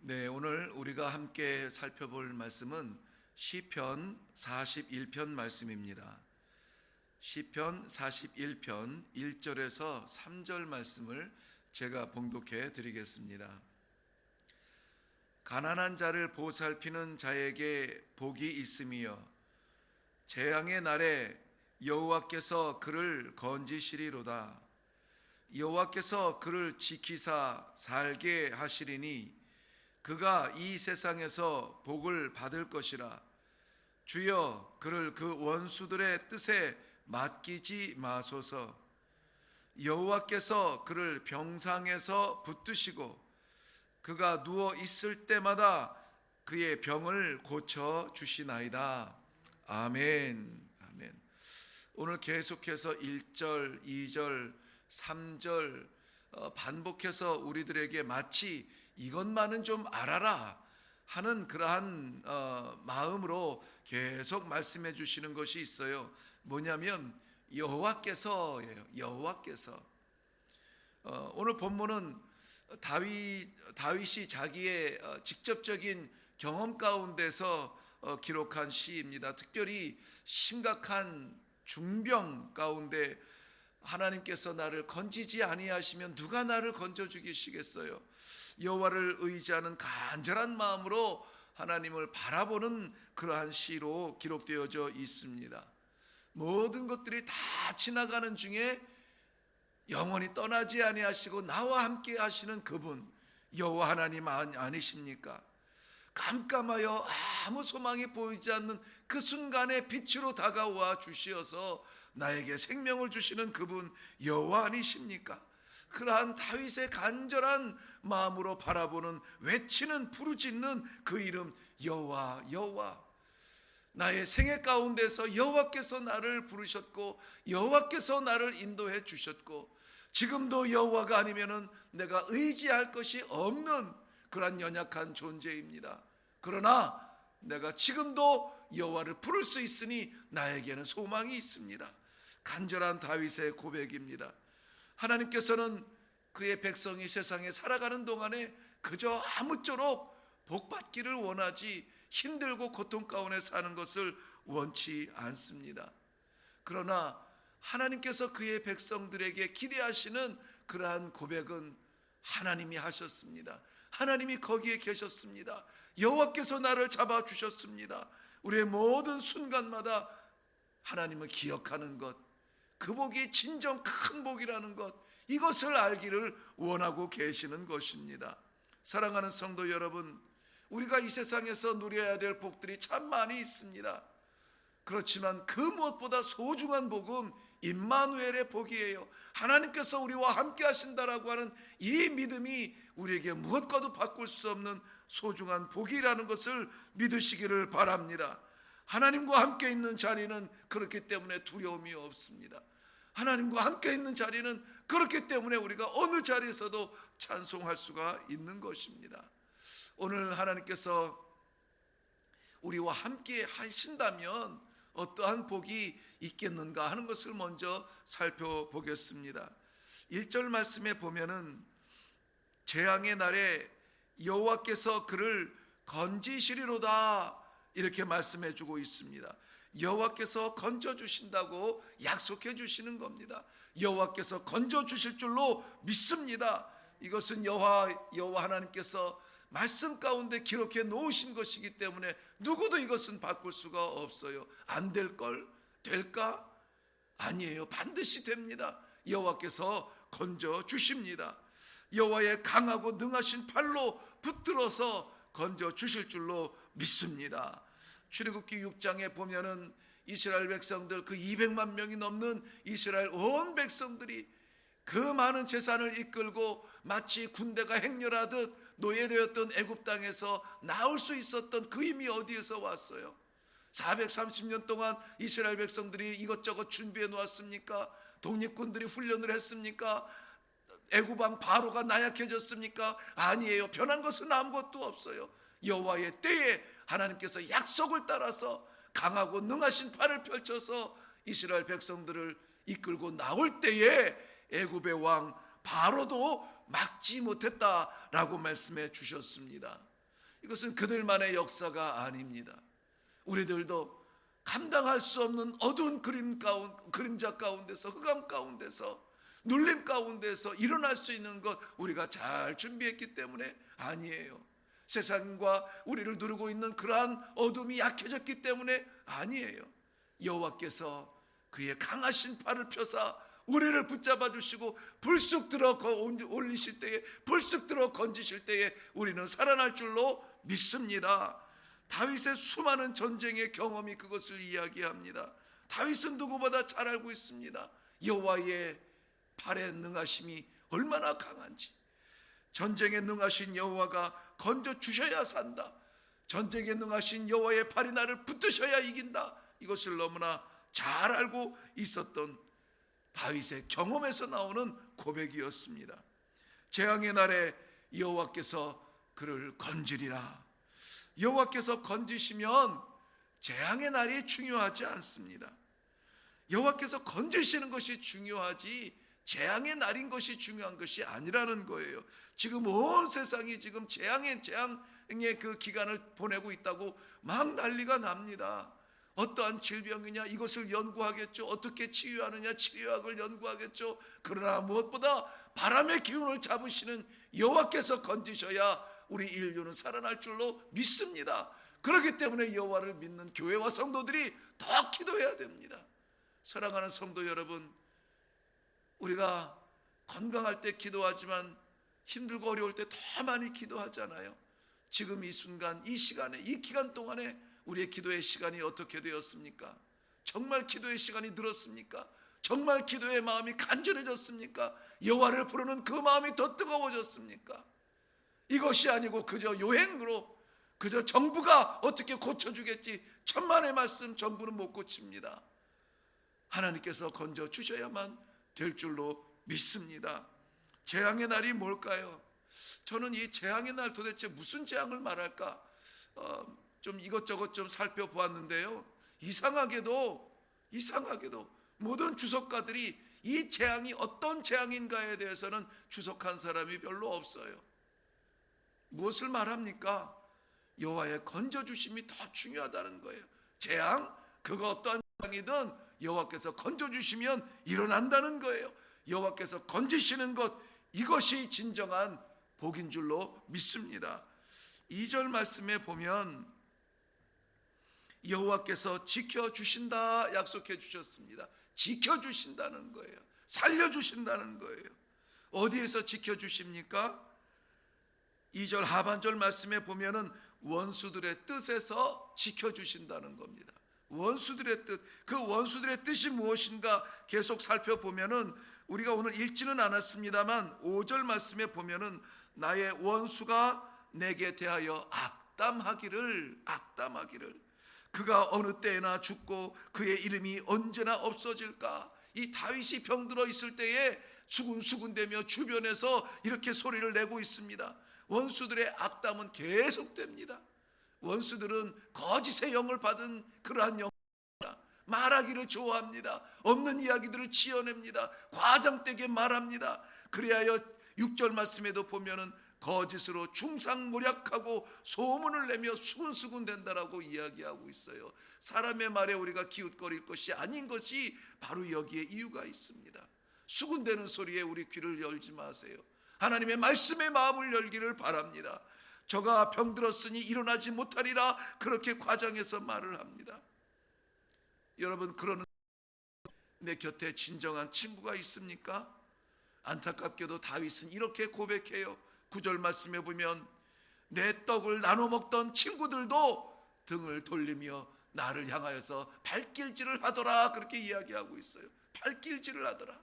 네, 오늘 우리가 함께 살펴볼 말씀은 시편 41편 말씀입니다. 시편 41편 1절에서 3절 말씀을 제가 봉독해 드리겠습니다. 가난한 자를 보살피는 자에게 복이 있으며 재앙의 날에 여호와께서 그를 건지시리로다. 여호와께서 그를 지키사 살게 하시리니 그가 이 세상에서 복을 받을 것이라. 주여 그를 그 원수들의 뜻에 맡기지 마소서. 여호와께서 그를 병상에서 붙드시고 그가 누워 있을 때마다 그의 병을 고쳐 주시나이다. 아멘. 아멘. 오늘 계속해서 1절, 2절, 3절 반복해서 우리들에게 마치 이것만은 좀 알아라 하는 그러한 마음으로 계속 말씀해 주시는 것이 있어요. 뭐냐면 여호와께서예요. 여호와께서. 오늘 본문은 다윗이 자기의 직접적인 경험 가운데서 기록한 시입니다. 특별히 심각한 중병 가운데 하나님께서 나를 건지지 아니하시면 누가 나를 건져 주시겠어요? 여호와를 의지하는 간절한 마음으로 하나님을 바라보는 그러한 시로 기록되어져 있습니다. 모든 것들이 다 지나가는 중에 영원히 떠나지 아니하시고 나와 함께 하시는 그분 여호와 하나님 아니십니까? 깜깜하여 아무 소망이 보이지 않는 그 순간에 빛으로 다가와 주시어서 나에게 생명을 주시는 그분 여호와 아니십니까? 그러한 다윗의 간절한 마음으로 바라보는 외치는 부르짖는 그 이름 여호와. 여호와. 나의 생애 가운데서 여호와께서 나를 부르셨고 여호와께서 나를 인도해 주셨고 지금도 여호와가 아니면은 내가 의지할 것이 없는 그러한 연약한 존재입니다. 그러나 내가 지금도 여호와를 부를 수 있으니 나에게는 소망이 있습니다. 간절한 다윗의 고백입니다. 하나님께서는 그의 백성이 세상에 살아가는 동안에 그저 아무쪼록 복받기를 원하지 힘들고 고통 가운데 사는 것을 원치 않습니다. 그러나 하나님께서 그의 백성들에게 기대하시는 그러한 고백은 하나님이 하셨습니다. 하나님이 거기에 계셨습니다. 여호와께서 나를 잡아주셨습니다. 우리의 모든 순간마다 하나님을 기억하는 것, 그 복이 진정 큰 복이라는 것, 이것을 알기를 원하고 계시는 것입니다. 사랑하는 성도 여러분, 우리가 이 세상에서 누려야 될 복들이 참 많이 있습니다. 그렇지만 그 무엇보다 소중한 복은 임마누엘의 복이에요. 하나님께서 우리와 함께 하신다라고 하는 이 믿음이 우리에게 무엇과도 바꿀 수 없는 소중한 복이라는 것을 믿으시기를 바랍니다. 하나님과 함께 있는 자리는 그렇기 때문에 두려움이 없습니다. 하나님과 함께 있는 자리는 그렇기 때문에 우리가 어느 자리에서도 찬송할 수가 있는 것입니다. 오늘 하나님께서 우리와 함께 하신다면 어떠한 복이 있겠는가 하는 것을 먼저 살펴보겠습니다. 1절 말씀에 보면은 재앙의 날에 여호와께서 그를 건지시리로다 이렇게 말씀해 주고 있습니다. 여호와께서 건져 주신다고 약속해 주시는 겁니다. 여호와께서 건져 주실 줄로 믿습니다. 이것은 여호와 하나님께서 말씀 가운데 기록해 놓으신 것이기 때문에 누구도 이것은 바꿀 수가 없어요. 안 될 걸 될까? 아니에요. 반드시 됩니다. 여호와께서 건져 주십니다. 여호와의 강하고 능하신 팔로 붙들어서 건져 주실 줄로 믿습니다. 출애굽기 6장에 보면은 이스라엘 백성들 그 200만 명이 넘는 이스라엘 온 백성들이 그 많은 재산을 이끌고 마치 군대가 행렬하듯 노예되었던 애굽 땅에서 나올 수 있었던 그 힘이 어디에서 왔어요? 430년 동안 이스라엘 백성들이 이것저것 준비해 놓았습니까? 독립군들이 훈련을 했습니까? 애굽 왕 바로가 나약해졌습니까? 아니에요. 변한 것은 아무것도 없어요. 여호와의 때에 하나님께서 약속을 따라서 강하고 능하신 팔을 펼쳐서 이스라엘 백성들을 이끌고 나올 때에 애굽의 왕 바로도 막지 못했다라고 말씀해 주셨습니다. 이것은 그들만의 역사가 아닙니다. 우리들도 감당할 수 없는 어두운 그림자 가운데서, 흑암 가운데서, 눌림 가운데서 일어날 수 있는 것 우리가 잘 준비했기 때문에 아니에요. 세상과 우리를 누르고 있는 그러한 어둠이 약해졌기 때문에 아니에요. 여호와께서 그의 강하신 팔을 펴사 우리를 붙잡아 주시고 불쑥 들어 올리실 때에, 불쑥 들어 건지실 때에 우리는 살아날 줄로 믿습니다. 다윗의 수많은 전쟁의 경험이 그것을 이야기합니다. 다윗은 누구보다 잘 알고 있습니다. 여호와의 팔에 능하심이 얼마나 강한지. 전쟁에 능하신 여호와가 건져 주셔야 산다. 전쟁에 능하신 여호와의 팔이 나를 붙드셔야 이긴다. 이것을 너무나 잘 알고 있었던 다윗의 경험에서 나오는 고백이었습니다. 재앙의 날에 여호와께서 그를 건지리라. 여호와께서 건지시면 재앙의 날이 중요하지 않습니다. 여호와께서 건지시는 것이 중요하지 재앙의 날인 것이 중요한 것이 아니라는 거예요. 지금 온 세상이 지금 재앙의 그 기간을 보내고 있다고 막 난리가 납니다. 어떠한 질병이냐 이것을 연구하겠죠. 어떻게 치유하느냐 치료학을 연구하겠죠. 그러나 무엇보다 바람의 기운을 잡으시는 여호와께서 건지셔야 우리 인류는 살아날 줄로 믿습니다. 그렇기 때문에 여호와를 믿는 교회와 성도들이 더 기도해야 됩니다. 사랑하는 성도 여러분, 우리가 건강할 때 기도하지만 힘들고 어려울 때 더 많이 기도하잖아요. 지금 이 순간, 이 시간에, 이 기간 동안에 우리의 기도의 시간이 어떻게 되었습니까? 정말 기도의 시간이 늘었습니까? 정말 기도의 마음이 간절해졌습니까? 여호와를 부르는 그 마음이 더 뜨거워졌습니까? 이것이 아니고 그저 요행으로, 그저 정부가 어떻게 고쳐주겠지, 천만의 말씀 정부는 못 고칩니다. 하나님께서 건져 주셔야만 될 줄로 믿습니다. 재앙의 날이 뭘까요? 저는 이 재앙의 날 도대체 무슨 재앙을 말할까 좀 이것저것 좀 살펴보았는데요. 이상하게도 모든 주석가들이 이 재앙이 어떤 재앙인가에 대해서는 주석한 사람이 별로 없어요. 무엇을 말합니까? 여호와의 건져주심이 더 중요하다는 거예요. 재앙? 그거 어떠한 재앙이든 여호와께서 건져주시면 일어난다는 거예요. 여호와께서 건지시는 것, 이것이 진정한 복인 줄로 믿습니다. 2절 말씀에 보면 여호와께서 지켜주신다 약속해 주셨습니다. 지켜주신다는 거예요. 살려주신다는 거예요. 어디에서 지켜주십니까? 2절 하반절 말씀에 보면은 원수들의 뜻에서 지켜주신다는 겁니다. 원수들의 뜻, 그 원수들의 뜻이 무엇인가 계속 살펴보면은 우리가 오늘 읽지는 않았습니다만 5절 말씀에 보면은 나의 원수가 내게 대하여 악담하기를 그가 어느 때에나 죽고 그의 이름이 언제나 없어질까. 이 다윗이 병들어 있을 때에 수군수군대며 주변에서 이렇게 소리를 내고 있습니다. 원수들의 악담은 계속됩니다. 원수들은 거짓의 영을 받은 그러한 영입니다. 말하기를 좋아합니다. 없는 이야기들을 지어냅니다. 과장되게 말합니다. 그리하여 6절 말씀에도 보면은 거짓으로 중상모략하고 소문을 내며 수군수군 된다라고 이야기하고 있어요. 사람의 말에 우리가 기웃거릴 것이 아닌 것이 바로 여기에 이유가 있습니다. 수군대는 소리에 우리 귀를 열지 마세요. 하나님의 말씀의 마음을 열기를 바랍니다. 저가 병들었으니 일어나지 못하리라, 그렇게 과장해서 말을 합니다. 여러분, 그러는 내 곁에 진정한 친구가 있습니까? 안타깝게도 다윗은 이렇게 고백해요. 9절 말씀에 보면 내 떡을 나눠 먹던 친구들도 등을 돌리며 나를 향하여서 발길질을 하더라, 그렇게 이야기하고 있어요. 발길질을 하더라.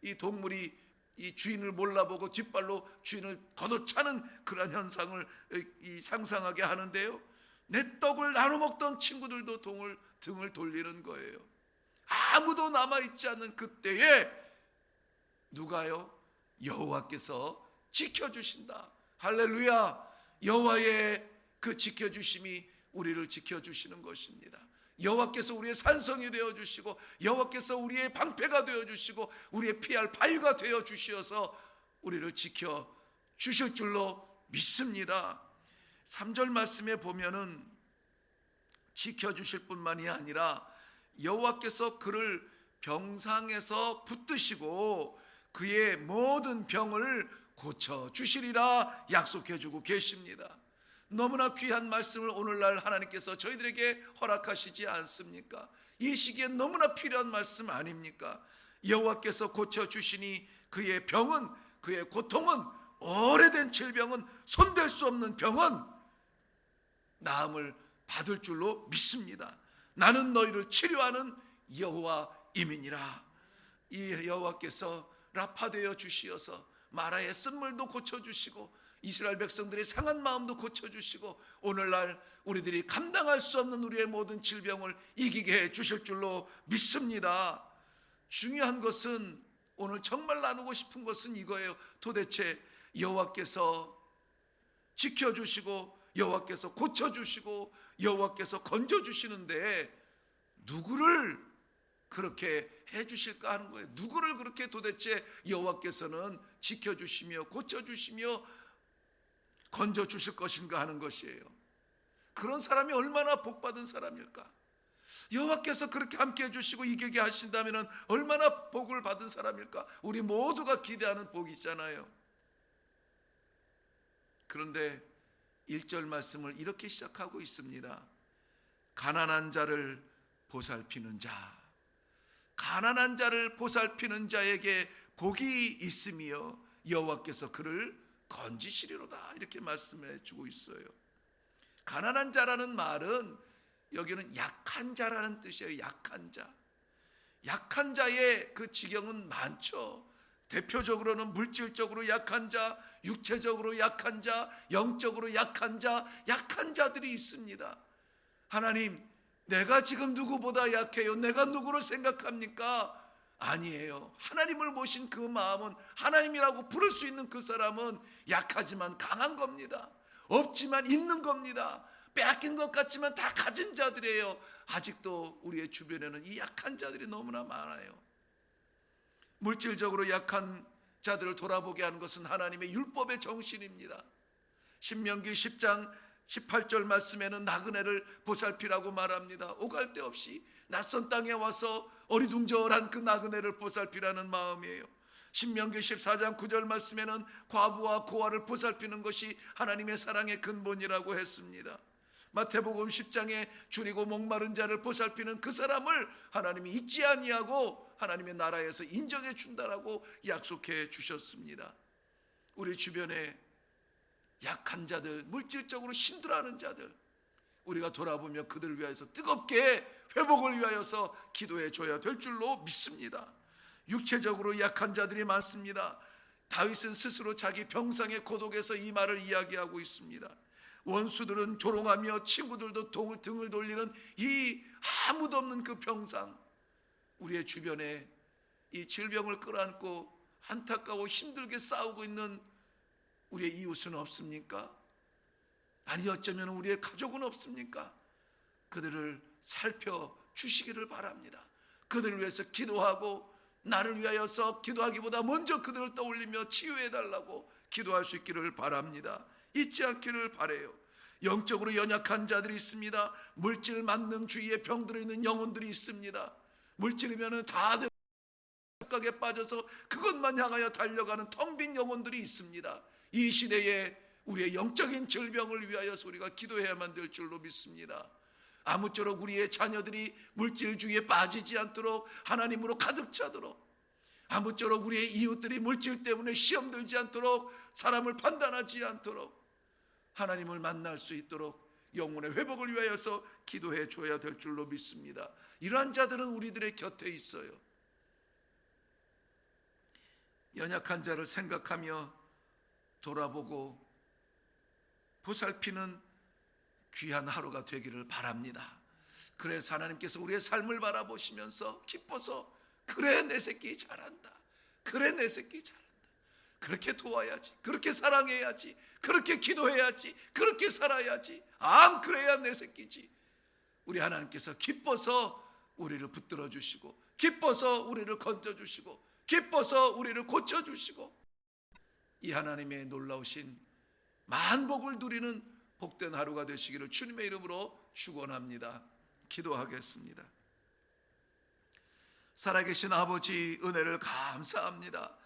이 동물이 이 주인을 몰라보고 뒷발로 주인을 걷어차는 그런 현상을 상상하게 하는데요. 내 떡을 나눠 먹던 친구들도 등을 돌리는 거예요. 아무도 남아있지 않는 그때에 누가요? 여호와께서 지켜주신다. 할렐루야. 여호와의 그 지켜주심이 우리를 지켜주시는 것입니다. 여호와께서 우리의 산성이 되어주시고, 여호와께서 우리의 방패가 되어주시고, 우리의 피할 바위가 되어주시어서 우리를 지켜주실 줄로 믿습니다. 3절 말씀에 보면은 지켜주실 뿐만이 아니라 여호와께서 그를 병상에서 붙드시고 그의 모든 병을 고쳐주시리라 약속해주고 계십니다. 너무나 귀한 말씀을 오늘날 하나님께서 저희들에게 허락하시지 않습니까? 이 시기에 너무나 필요한 말씀 아닙니까? 여호와께서 고쳐주시니 그의 병은, 그의 고통은, 오래된 질병은, 손댈 수 없는 병은 나음을 받을 줄로 믿습니다. 나는 너희를 치료하는 여호와임이니라. 이 여호와께서 라파 되어 주시어서 마라의 쓴물도 고쳐주시고 이스라엘 백성들의 상한 마음도 고쳐주시고 오늘날 우리들이 감당할 수 없는 우리의 모든 질병을 이기게 해 주실 줄로 믿습니다. 중요한 것은, 오늘 정말 나누고 싶은 것은 이거예요. 도대체 여호와께서 지켜주시고 여호와께서 고쳐주시고 여호와께서 건져주시는데 누구를 그렇게 해주실까 하는 거예요. 누구를 그렇게 도대체 여호와께서는 지켜주시며 고쳐주시며 건져주실 것인가 하는 것이에요. 그런 사람이 얼마나 복받은 사람일까? 여호와께서 그렇게 함께 해주시고 이기게 하신다면 얼마나 복을 받은 사람일까? 우리 모두가 기대하는 복이잖아요. 그런데 1절 말씀을 이렇게 시작하고 있습니다. 가난한 자를 보살피는 자, 가난한 자를 보살피는 자에게 복이 있으며 여호와께서 그를 건지시리로다, 이렇게 말씀해 주고 있어요. 가난한 자라는 말은 여기는 약한 자라는 뜻이에요. 약한 자. 약한 자의 그 지경은 많죠. 대표적으로는 물질적으로 약한 자, 육체적으로 약한 자, 영적으로 약한 자, 약한 자들이 있습니다. 하나님, 내가 지금 누구보다 약해요. 내가 누구를 생각합니까? 아니에요. 하나님을 모신 그 마음은, 하나님이라고 부를 수 있는 그 사람은 약하지만 강한 겁니다. 없지만 있는 겁니다. 빼앗긴 것 같지만 다 가진 자들이에요. 아직도 우리의 주변에는 이 약한 자들이 너무나 많아요. 물질적으로 약한 자들을 돌아보게 하는 것은 하나님의 율법의 정신입니다. 신명기 10장 18절 말씀에는 나그네를 보살피라고 말합니다. 오갈 데 없이 낯선 땅에 와서 어리둥절한 그 나그네를 보살피라는 마음이에요. 신명기 14장 9절 말씀에는 과부와 고아를 보살피는 것이 하나님의 사랑의 근본이라고 했습니다. 마태복음 10장에 줄이고 목마른 자를 보살피는 그 사람을 하나님이 잊지 아니하고 하나님의 나라에서 인정해 준다라고 약속해 주셨습니다. 우리 주변에 약한 자들, 물질적으로 힘들어하는 자들, 우리가 돌아보며 그들을 위하여서 뜨겁게 회복을 위하여서 기도해 줘야 될 줄로 믿습니다. 육체적으로 약한 자들이 많습니다. 다윗은 스스로 자기 병상의 고독에서 이 말을 이야기하고 있습니다. 원수들은 조롱하며 친구들도 등을 돌리는 이 아무도 없는 그 병상, 우리의 주변에 이 질병을 끌어안고 안타까워 힘들게 싸우고 있는 우리의 이웃은 없습니까? 아니 어쩌면 우리의 가족은 없습니까? 그들을 살펴주시기를 바랍니다. 그들을 위해서 기도하고 나를 위하여서 기도하기보다 먼저 그들을 떠올리며 치유해달라고 기도할 수 있기를 바랍니다. 잊지 않기를 바라요. 영적으로 연약한 자들이 있습니다. 물질 만능 주의에 병들어 있는 영혼들이 있습니다. 물질이면 다 되고 착각에 빠져서 그것만 향하여 달려가는 텅 빈 영혼들이 있습니다. 이 시대에 우리의 영적인 질병을 위하여서 우리가 기도해야만 될 줄로 믿습니다. 아무쪼록 우리의 자녀들이 물질주의에 빠지지 않도록 하나님으로 가득 차도록, 아무쪼록 우리의 이웃들이 물질 때문에 시험 들지 않도록, 사람을 판단하지 않도록 하나님을 만날 수 있도록 영혼의 회복을 위하여서 기도해 줘야 될 줄로 믿습니다. 이러한 자들은 우리들의 곁에 있어요. 연약한 자를 생각하며 돌아보고 보살피는 귀한 하루가 되기를 바랍니다. 그래서 하나님께서 우리의 삶을 바라보시면서 기뻐서, 그래 내 새끼 잘한다, 그래 내 새끼 잘한다, 그렇게 도와야지, 그렇게 사랑해야지, 그렇게 기도해야지, 그렇게 살아야지, 그래야 내 새끼지. 우리 하나님께서 기뻐서 우리를 붙들어 주시고, 기뻐서 우리를 건져 주시고, 기뻐서 우리를 고쳐 주시고, 이 하나님의 놀라우신 만복을 누리는 복된 하루가 되시기를 주님의 이름으로 축원합니다. 기도하겠습니다. 살아계신 아버지, 은혜를 감사합니다.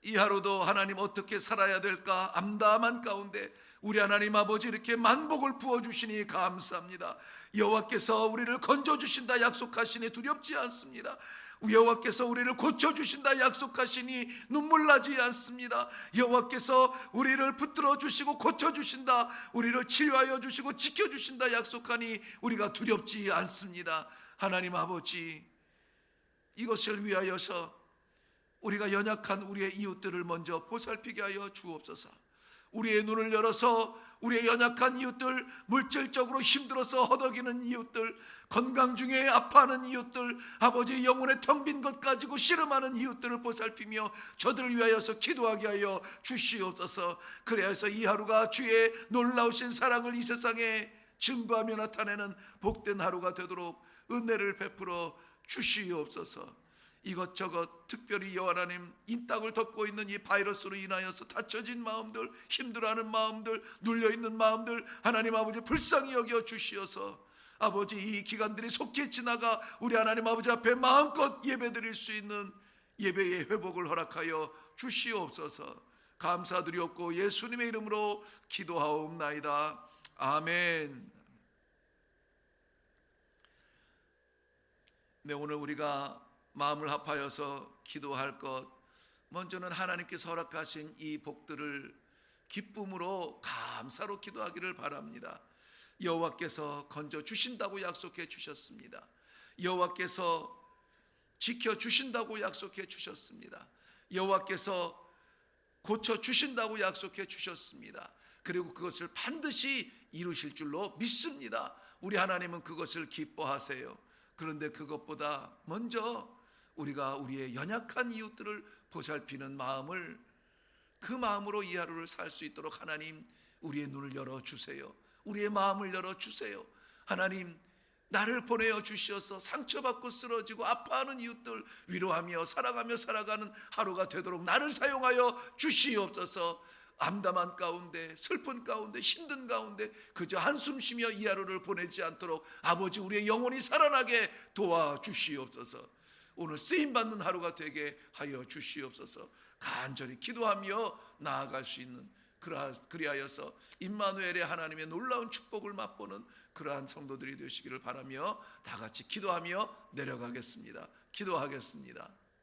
이 하루도 하나님 어떻게 살아야 될까 암담한 가운데 우리 하나님 아버지 이렇게 만복을 부어주시니 감사합니다. 여호와께서 우리를 건져주신다 약속하시니 두렵지 않습니다. 여호와께서 우리를 고쳐주신다 약속하시니 눈물 나지 않습니다. 여호와께서 우리를 붙들어 주시고 고쳐주신다, 우리를 치유하여 주시고 지켜주신다 약속하니 우리가 두렵지 않습니다. 하나님 아버지, 이것을 위하여서 우리가 연약한 우리의 이웃들을 먼저 보살피게 하여 주옵소서. 우리의 눈을 열어서 우리의 연약한 이웃들, 물질적으로 힘들어서 허덕이는 이웃들, 건강 중에 아파하는 이웃들, 아버지 영혼의 텅 빈 것 가지고 씨름하는 이웃들을 보살피며 저들을 위하여서 기도하게 하여 주시옵소서. 그래서 이 하루가 주의 놀라우신 사랑을 이 세상에 증거하며 나타내는 복된 하루가 되도록 은혜를 베풀어 주시옵소서. 이것저것 특별히 여호와 하나님, 이 땅을 덮고 있는 이 바이러스로 인하여서 다쳐진 마음들, 힘들어하는 마음들, 눌려있는 마음들 하나님 아버지 불쌍히 여겨 주시어서 아버지 이 기간들이 속히 지나가 우리 하나님 아버지 앞에 마음껏 예배드릴 수 있는 예배의 회복을 허락하여 주시옵소서. 감사드리옵고 예수님의 이름으로 기도하옵나이다. 아멘. 네, 오늘 우리가 마음을 합하여서 기도할 것, 먼저는 하나님께서 허락하신 이 복들을 기쁨으로 감사로 기도하기를 바랍니다. 여호와께서 건져 주신다고 약속해 주셨습니다. 여호와께서 지켜 주신다고 약속해 주셨습니다. 여호와께서 고쳐 주신다고 약속해 주셨습니다. 그리고 그것을 반드시 이루실 줄로 믿습니다. 우리 하나님은 그것을 기뻐하세요. 그런데 그것보다 먼저 우리가 우리의 연약한 이웃들을 보살피는 마음을, 그 마음으로 이 하루를 살 수 있도록 하나님 우리의 눈을 열어주세요. 우리의 마음을 열어주세요. 하나님, 나를 보내어 주시어서 상처받고 쓰러지고 아파하는 이웃들 위로하며 사랑하며 살아가는 하루가 되도록 나를 사용하여 주시옵소서. 암담한 가운데, 슬픈 가운데, 힘든 가운데 그저 한숨 쉬며 이 하루를 보내지 않도록 아버지 우리의 영혼이 살아나게 도와주시옵소서. 오늘 쓰임받는 하루가 되게 하여 주시옵소서. 간절히 기도하며 나아갈 수 있는, 그리하여서 임마누엘의 하나님의 놀라운 축복을 맛보는 그러한 성도들이 되시기를 바라며 다 같이 기도하며 내려가겠습니다. 기도하겠습니다.